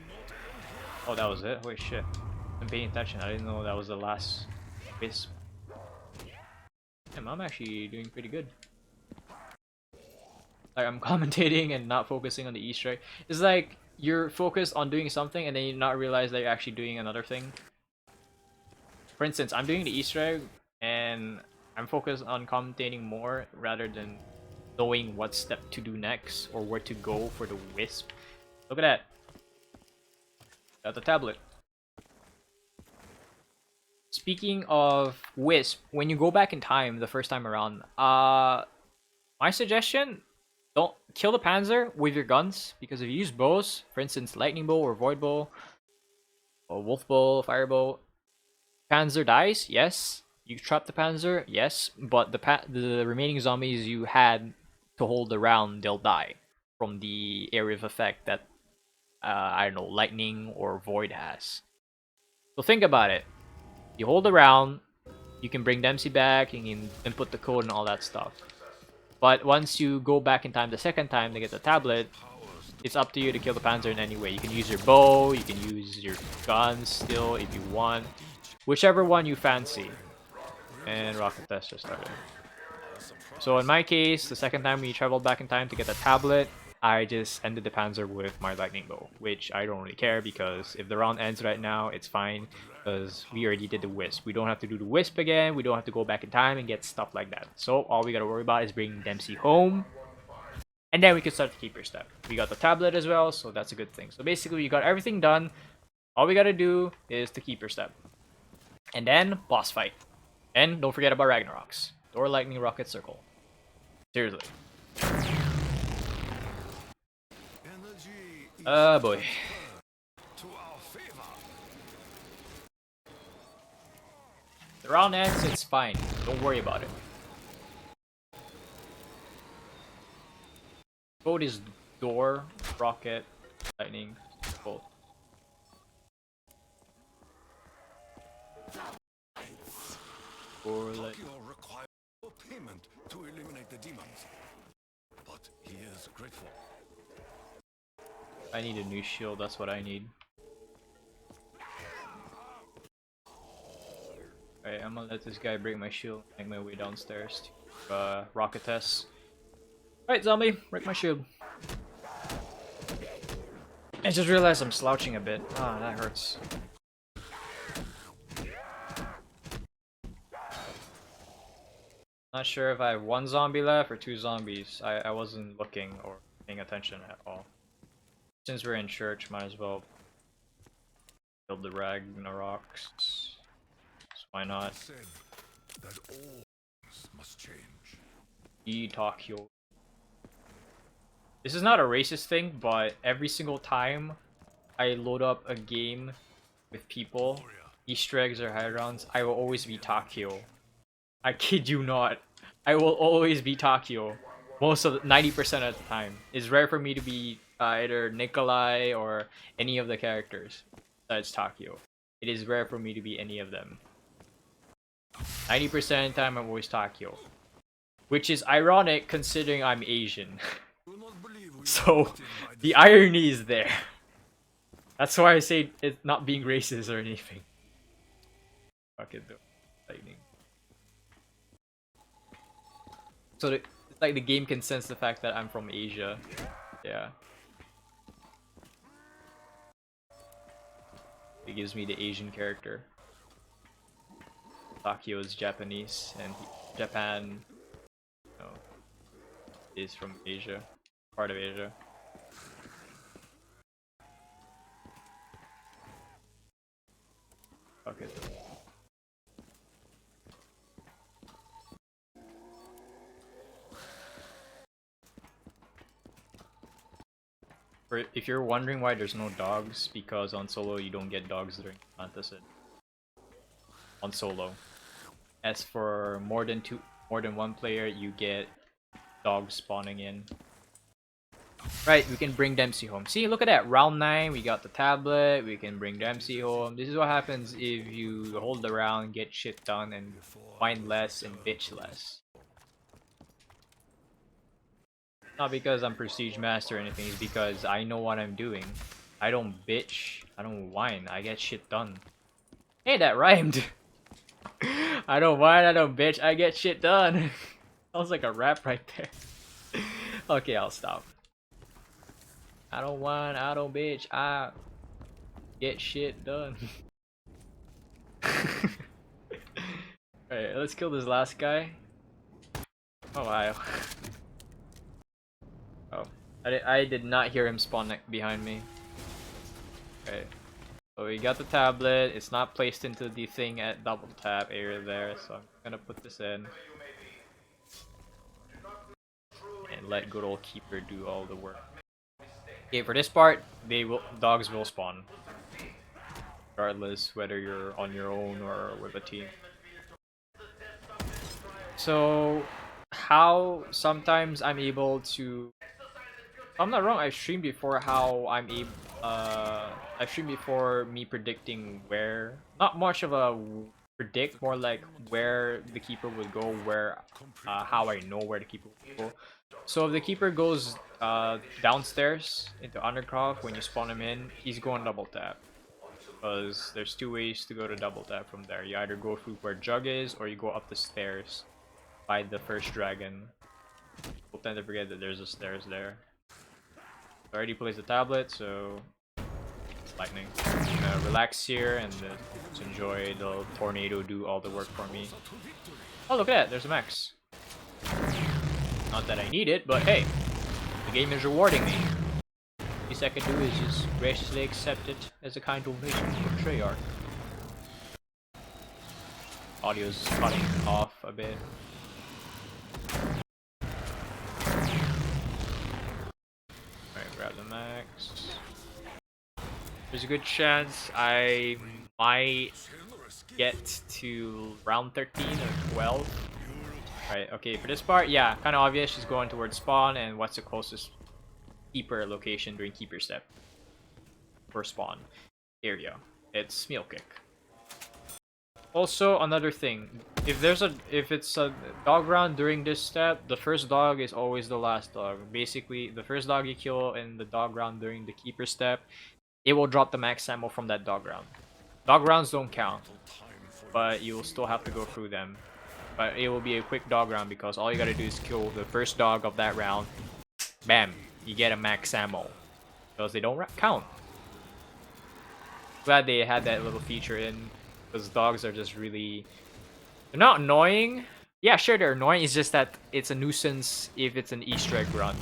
Oh, that was it? Holy shit. I'm paying attention. I didn't know that was the last Wisp. Damn, I'm actually doing pretty good. Like, I'm commentating and not focusing on the Easter egg. It's like you're focused on doing something and then you not realize that you're actually doing another thing. For instance, I'm doing the Easter egg and I'm focused on commentating more rather than knowing what step to do next or where to go for the Wisp. Look at that. Got the tablet. Speaking of Wisp, when you go back in time the first time around, my suggestion, don't kill the Panzer with your guns, because if you use bows, for instance Lightning Bow or Void Bow, or Wolf Bow, Fire Bow, Panzer dies, yes. You trap the Panzer, yes, but the remaining zombies you had to hold the round, they'll die from the area of effect that I don't know, Lightning or Void has. So think about it. You hold around, you can bring Dempsey back, you can input the code and all that stuff. But once you go back in time the second time to get the tablet, it's up to you to kill the Panzer in any way. You can use your bow, you can use your guns still if you want. Whichever one you fancy. And rocket test just started. So in my case, the second time we traveled back in time to get the tablet, I just ended the Panzer with my lightning bow, which I don't really care because if the round ends right now, it's fine because we already did the Wisp. We don't have to do the Wisp again, we don't have to go back in time and get stuff like that. So all we gotta worry about is bringing Dempsey home, and then we can start the Keeper Step. We got the tablet as well, so that's a good thing. So basically, we got everything done. All we gotta do is the Keeper Step. And then, boss fight. And don't forget about Ragnaroks. Or Lightning Rocket Circle. Seriously. Boy. To our favor. The round ends, it's fine. Don't worry about it. Code is door, rocket, lightning, bolt. Or like Tokyo requires no payment to eliminate the demons, but he is grateful. I need a new shield, that's what I need. Alright, I'm gonna let this guy break my shield, make my way downstairs to rocket test. Alright, zombie, break my shield. I just realized I'm slouching a bit. Ah, that hurts. Not sure if I have one zombie left or two zombies. I wasn't looking or paying attention at all. Since we're in church, might as well build the Ragnaroks. So why not? Said that all things must change. Tokyo. This is not a racist thing, but every single time I load up a game with people, Easter eggs or high rounds, I will always be Tokyo. I kid you not. I will always be Tokyo. Most of the 90% of the time. It's rare for me to be either Nikolai or any of the characters besides Tokyo. It is rare for me to be any of them. 90% of the time I'm always Tokyo. Which is ironic considering I'm Asian. So the irony is there. That's why I say it's not being racist or anything. Fuck it though. Lightning. So it's like the game can sense the fact that I'm from Asia. Yeah. It gives me the Asian character. Tokyo is Japanese and Japan, you know, is from Asia, part of Asia. Okay. If you're wondering why there's no dogs, because on solo you don't get dogs during Fantasy. On solo. As for more than one player, you get dogs spawning in. Right, we can bring Dempsey home. See, look at that. Round 9, we got the tablet, we can bring Dempsey home. This is what happens if you hold around, get shit done, and whine less and bitch less. Not because I'm Prestige Master or anything, it's because I know what I'm doing. I don't bitch, I don't whine, I get shit done. Hey, that rhymed! I don't whine, I don't bitch, I get shit done. Sounds like a rap right there. Okay, I'll stop. I don't whine, I don't bitch, I get shit done. Alright, let's kill this last guy. Oh wow. Oh, I did not hear him spawn behind me. Okay, so we got the tablet. It's not placed into the thing at double tap area there, so I'm gonna put this in and let good old Keeper do all the work. Okay, for this part, dogs will spawn, regardless whether you're on your own or with a team. So, how sometimes I'm able to. If I'm not wrong, I streamed before how I'm able, I've streamed before me predicting where, not much of a predict, more like where the keeper would go, where, how I know where the keeper would go. So if the keeper goes downstairs into Undercroft, when you spawn him in, he's going double tap. Because there's two ways to go to double tap from there. You either go through where Jug is, or you go up the stairs by the first dragon. People tend to forget that there's a stairs there. I already placed the tablet, so lightning. I'm gonna relax here and just enjoy the tornado do all the work for me. Oh, look at that, there's a max. Not that I need it, but hey, the game is rewarding me. Least I can do is just graciously accept it as a kind donation from Treyarch. Audio's cutting off a bit. Alright, grab the max. There's a good chance I might get to round 13 or 12. Right, okay, for this part, yeah, kind of obvious. She's going towards spawn, and what's the closest keeper location during keeper step for spawn area? It's meal kick. Also, another thing, if it's a dog round during this step, the first dog is always the last dog. Basically, the first dog you kill in the dog round during the keeper step, it will drop the max ammo from that dog round. Dog rounds don't count, but you will still have to go through them. But it will be a quick dog round because all you gotta do is kill the first dog of that round. Bam! You get a max ammo. Because they don't count. Glad they had that little feature in. Because dogs are just really... They're not annoying. Yeah, sure they're annoying. It's just that it's a nuisance if it's an Easter egg run.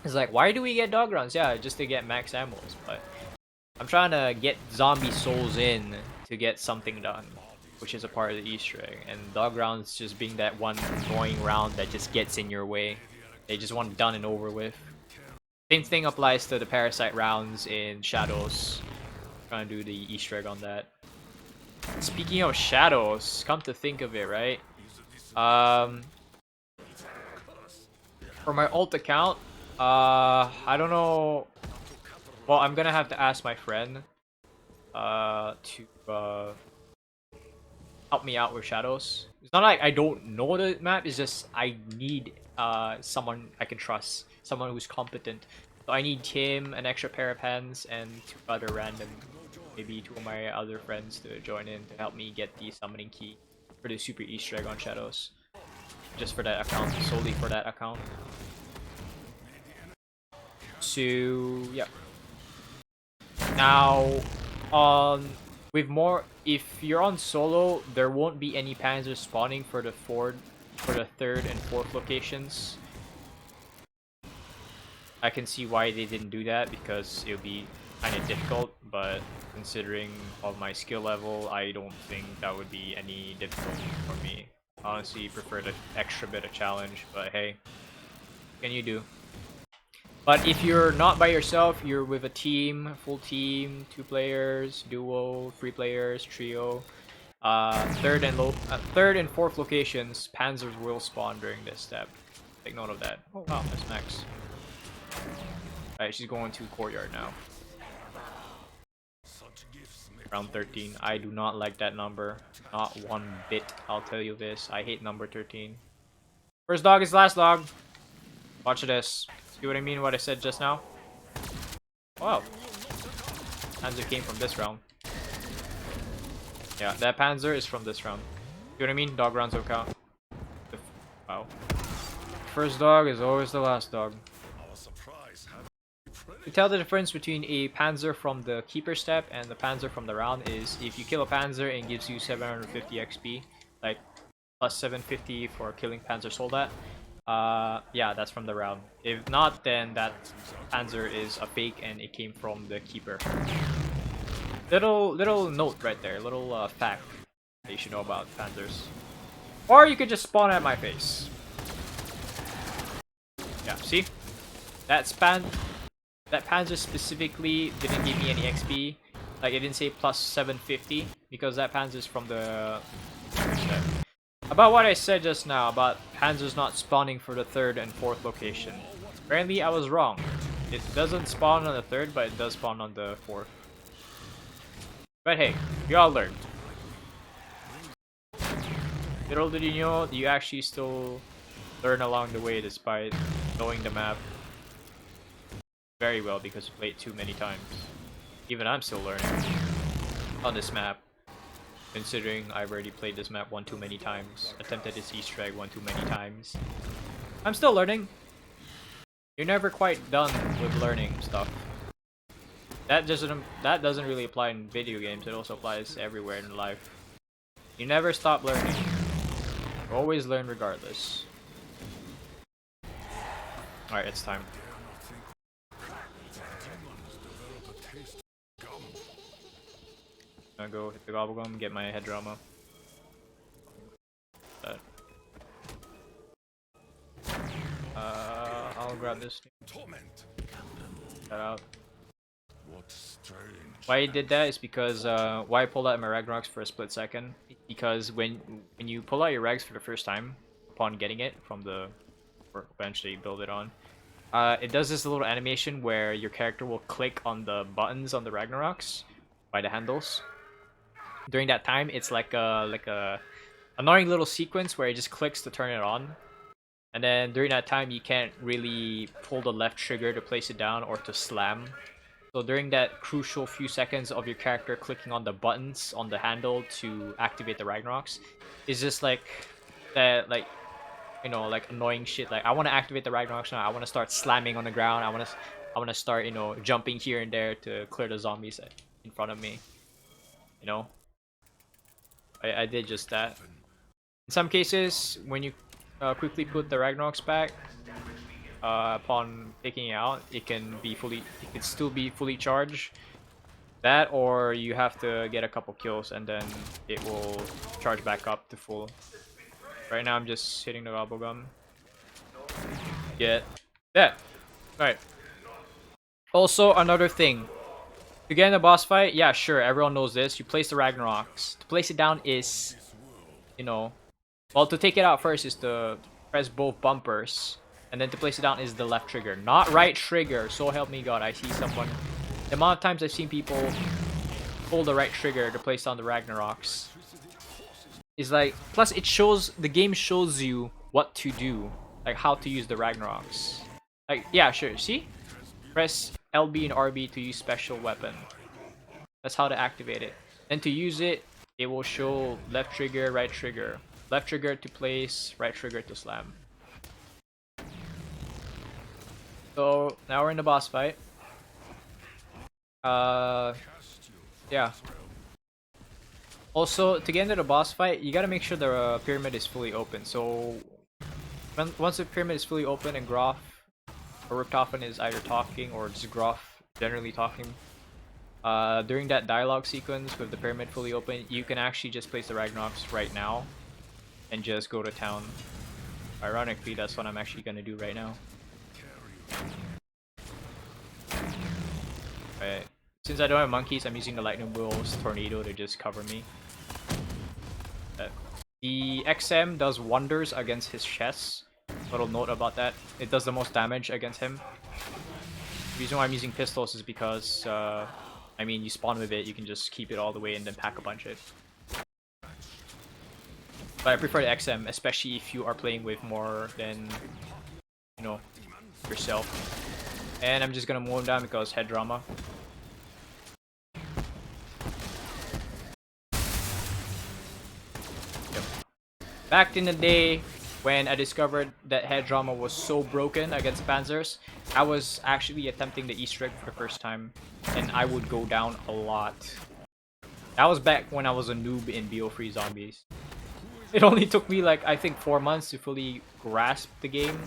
It's like, why do we get dog runs? Yeah, just to get max ammos. But I'm trying to get zombie souls in to get something done, which is a part of the Easter egg. And dog rounds just being that one annoying round that just gets in your way. They just want it done and over with. Same thing applies to the parasite rounds in Shadows. Trying to do the Easter egg on that. Speaking of Shadows, come to think of it, right? For my alt account, I don't know. Well, I'm gonna have to ask my friend to help me out with Shadows. It's not like I don't know the map, it's just I need someone I can trust, someone who's competent. So I need him, an extra pair of hands, and 2 other random, maybe 2 of my other friends to join in to help me get the summoning key for the super Easter egg on Shadows. Just for that account, solely for that account. So yeah. Now with more, if you're on solo, there won't be any panzers spawning for the 3rd and 4th locations. I can see why they didn't do that because it would be kind of difficult, but considering of my skill level, I don't think that would be any difficulty for me. Honestly, prefer the extra bit of challenge, but hey, what can you do? But if you're not by yourself, you're with a team, full team, 2 players, duo, 3 players, trio, 3rd and 4th locations, panzers will spawn during this step. Take note of that. Oh wow, that's max. Alright, she's going to courtyard now. Round 13. I do not like that number. Not one bit, I'll tell you this. I hate number 13. First dog is last dog. Watch this. See what I mean, what I said just now? Wow. Panzer came from this round. Yeah, that Panzer is from this round. See what I mean? Dog rounds don't count. Wow. First dog is always the last dog. To tell the difference between a Panzer from the keeper step and the Panzer from the round is if you kill a Panzer and it gives you 750 XP, like plus 750 for killing Panzer Soldat, yeah, that's from the round. If not, then that Panzer is a fake and it came from the keeper. Little note right there, little fact that you should know about Panzers. Or you could just spawn at my face. Yeah, see? That Panzer specifically didn't give me any XP. Like, it didn't say plus 750 because that Panzer is from the step. About what I said just now about Panzers not spawning for the 3rd and 4th location. Apparently I was wrong. It doesn't spawn on the 3rd, but it does spawn on the 4th. But hey, we all learned. Little did you know, you actually still learn along the way despite knowing the map very well because you played too many times. Even I'm still learning on this map, considering I've already played this map one too many times, attempted this Easter egg one too many times. I'm still learning. You're never quite done with learning stuff. That doesn't really apply in video games, it also applies everywhere in life. You never stop learning. You always learn regardless. Alright, it's time. I'm gonna go hit the gobblegum, get my head drama. I'll grab this. That out. Why I did that is because why I pulled out my Ragnaroks for a split second. Because when you pull out your Rags for the first time, upon getting it from the, or eventually build it on, it does this little animation where your character will click on the buttons on the Ragnaroks by the handles. During that time, it's like a annoying little sequence where it just clicks to turn it on. And then during that time, you can't really pull the left trigger to place it down or to slam. So during that crucial few seconds of your character clicking on the buttons on the handle to activate the Ragnaroks, is just like that, like, you know, like annoying shit. Like, I want to activate the Ragnaroks now. I want to start slamming on the ground. I want to start, you know, jumping here and there to clear the zombies in front of me. You know, I did just that. In some cases, when you quickly put the Ragnaroks back, upon taking it out, it can still be fully charged. That, or you have to get a couple kills and then it will charge back up to full. Right now I'm just hitting the gobblegum. Get that. Alright. Also, another thing. To get in a boss fight, yeah, sure, everyone knows this. You place the Ragnaroks. To place it down is, you know, well, to take it out first is to press both bumpers. And then to place it down is the left trigger, not right trigger. So help me God, I see someone. The amount of times I've seen people pull the right trigger to place down the Ragnaroks is like, plus it shows, the game shows you what to do, like how to use the Ragnaroks. Like, yeah, sure, see? Press LB and RB to use special weapon. That's how to activate it. Then to use it, it will show left trigger, right trigger. Left trigger to place, right trigger to slam. So now we're in the boss fight. Yeah. Also, to get into the boss fight, you gotta make sure the pyramid is fully open. So once the pyramid is fully open and Groff or Richtofen is either talking or just Groff generally talking, during that dialogue sequence with the pyramid fully open, you can actually just place the Ragnaroks right now and just go to town. Ironically, that's what I'm actually gonna do right now. Right. Since I don't have monkeys, I'm using the lightning bolt's tornado to just cover me. The XM does wonders against his chest. Little note about that. It does the most damage against him. The reason why I'm using pistols is because, I mean, you spawn with it, you can just keep it all the way and then pack a punch it. But I prefer the XM, especially if you are playing with more than, you know, yourself. And I'm just gonna mow him down because head drama. Yep. Back in the day, when I discovered that head drama was so broken against Panzers, I was actually attempting the Easter egg for the first time, and I would go down a lot. That was back when I was a noob in BO3 Zombies. It only took me like, I think 4 months to fully grasp the game.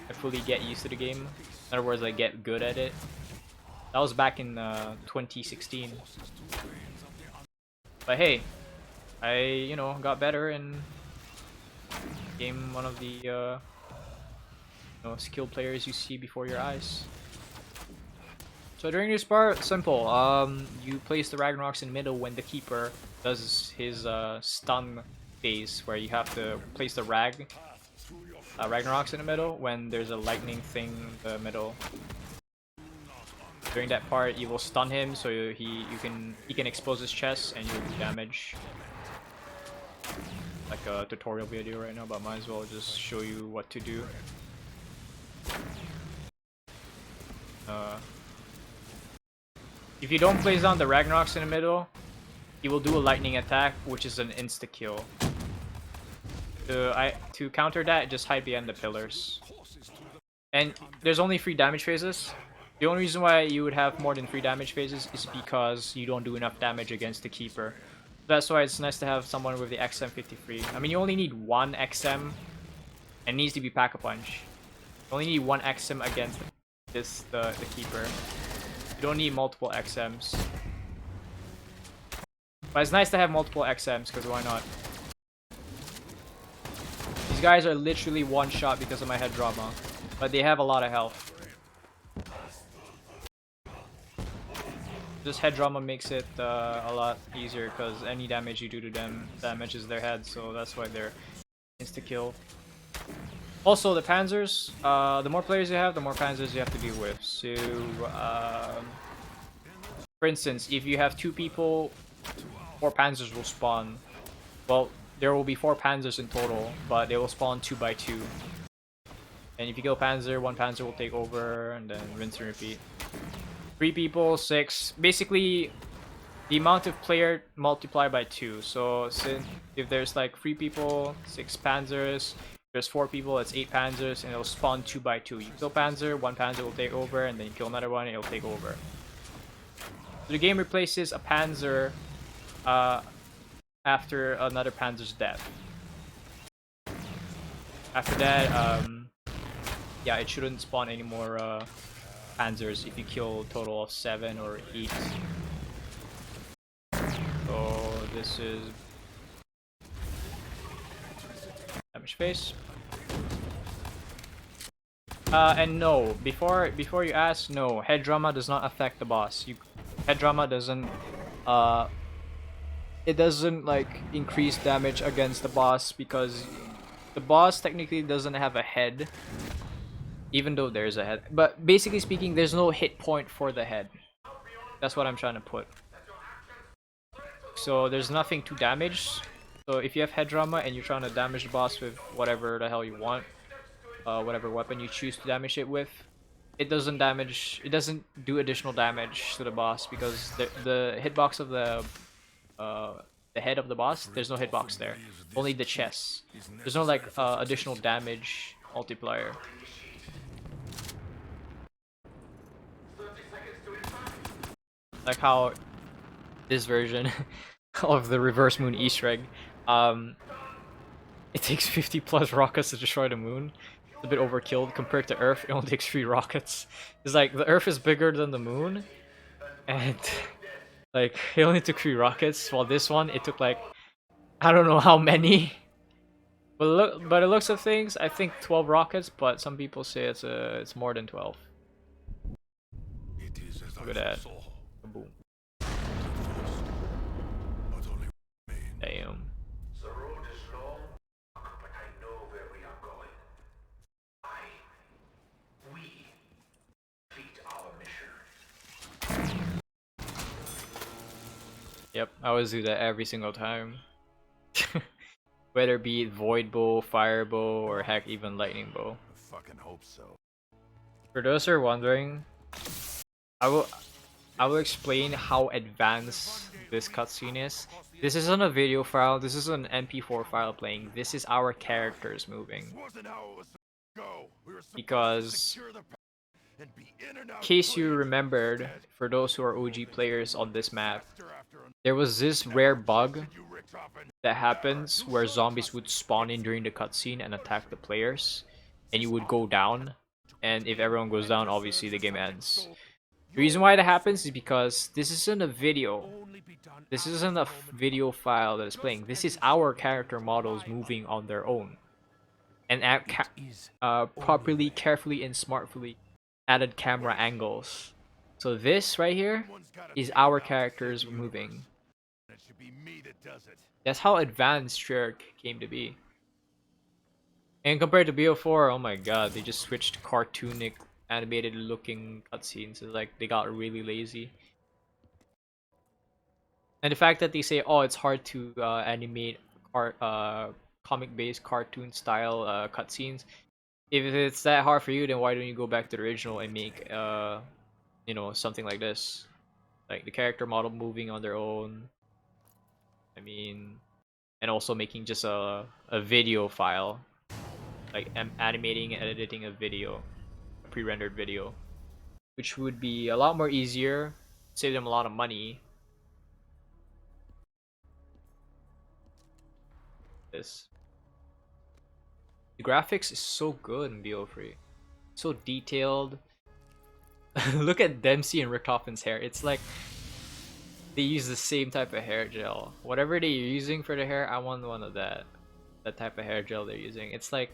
I fully get used to the game. In other words, I get good at it. That was back in 2016. But hey, I, you know, got better and became one of the you know, skilled players you see before your eyes. So during this part, simple. You place the Ragnaroks in the middle when the keeper does his stun phase, where you have to place the Ragnaroks in the middle when there's a lightning thing in the middle. During that part, you will stun him, so he can expose his chest and you'll do damage. Like a tutorial video right now, but might as well just show you what to do. If you don't place down the Ragnaroks in the middle, he will do a lightning attack, which is an insta kill. To counter that, just hide behind the pillars. And there's only 3 damage phases. The only reason why you would have more than 3 damage phases is because you don't do enough damage against the keeper. That's why it's nice to have someone with the XM53. I mean, you only need 1 XM, and it needs to be Pack-a-Punch. You only need 1 XM against the keeper. You don't need multiple XMs. But it's nice to have multiple XMs, because why not? These guys are literally one shot because of my head drama, but they have a lot of health. This head drama makes it a lot easier because any damage you do to them damages their head, so that's why they're insta-kill. Also, the Panzers, the more players you have, the more Panzers you have to deal with. So, for instance, if you have 2 people, 4 Panzers will spawn. Well, there will be 4 Panzers in total, but they will spawn 2 by 2. And if you kill Panzer, 1 Panzer will take over, and then rinse and repeat. 3 people, 6. Basically, the amount of player multiplied by 2. So since if there's like 3 people, 6 Panzers, there's 4 people, it's 8 Panzers, and it'll spawn 2 by 2. You kill Panzer, 1 Panzer will take over, and then you kill another one, and it'll take over. So the game replaces a Panzer after another Panzer's death. After that, yeah, it shouldn't spawn any more Panzers if you kill a total of 7 or 8. So this is damage phase. And no, before you ask, no, head drama does not affect the boss. Head drama doesn't it doesn't like increase damage against the boss because the boss technically doesn't have a head. Even though there's a head. But basically speaking, there's no hit point for the head. That's what I'm trying to put. So there's nothing to damage. So if you have head drama and you're trying to damage the boss with whatever the hell you want, whatever weapon you choose to damage it with, it doesn't do additional damage to the boss because the hitbox of the head of the boss, there's no hitbox there. Only the chest. There's no like additional damage multiplier. Like how this version of the reverse moon Easter egg, it takes 50 plus rockets to destroy the moon. It's a bit overkill compared to Earth. It only takes 3 rockets. It's like the Earth is bigger than the moon, and like it only took 3 rockets. While this one, it took like I don't know how many. But by the looks of things, I think 12 rockets. But some people say it's more than 12. Look at that. Boom. Damn. The road is long, but I know where we are going. We complete our mission. Yep, I always do that every single time. Whether it be Void Bow, Fire Bow, or heck, even Lightning Bow. I fucking hope so. For those who are wondering, I will explain how advanced this cutscene is. This isn't a video file, this is an MP4 file playing. This is our characters moving. Because, in case you remembered, for those who are OG players on this map, there was this rare bug that happens where zombies would spawn in during the cutscene and attack the players, and you would go down, and if everyone goes down, obviously the game ends. The reason why that happens is because this isn't a video. This isn't a video file that is playing. This is our character models moving on their own. And at properly, carefully, and smartly added camera angles. So this right here is our characters moving. That's how advanced Treyarch came to be. And compared to BO4, oh my god, they just switched cartoonic animated looking cutscenes. It's like they got really lazy. And the fact that they say, oh, it's hard to animate comic-based cartoon style cutscenes. If it's that hard for you, then why don't you go back to the original and make something like this, like the character model moving on their own. I mean, and also making just a video file, like animating and editing a video, a pre-rendered video, which would be a lot more easier, save them a lot of money. This the graphics is so good in BO3, so detailed. Look at Dempsey and Richtofen's hair. It's like they use the same type of hair gel. Whatever they're using for the hair, I want one of that. That type of hair gel they're using. It's like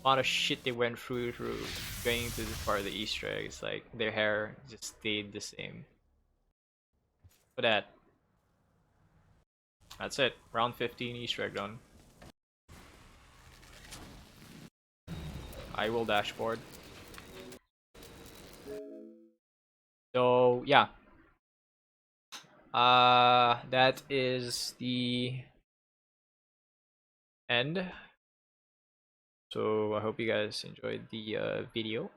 a lot of shit they went through going to this part of the Easter egg. It's like their hair just stayed the same. But that's it. Round 15 Easter egg done. I will dashboard. So yeah. That is the end. So I hope you guys enjoyed the video.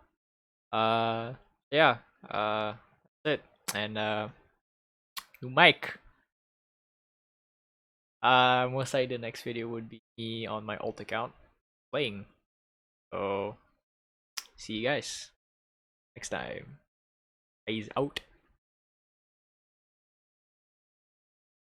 Yeah. That's it. And new mic. Most likely the next video would be me on my alt account playing. So see you guys next time. He's out.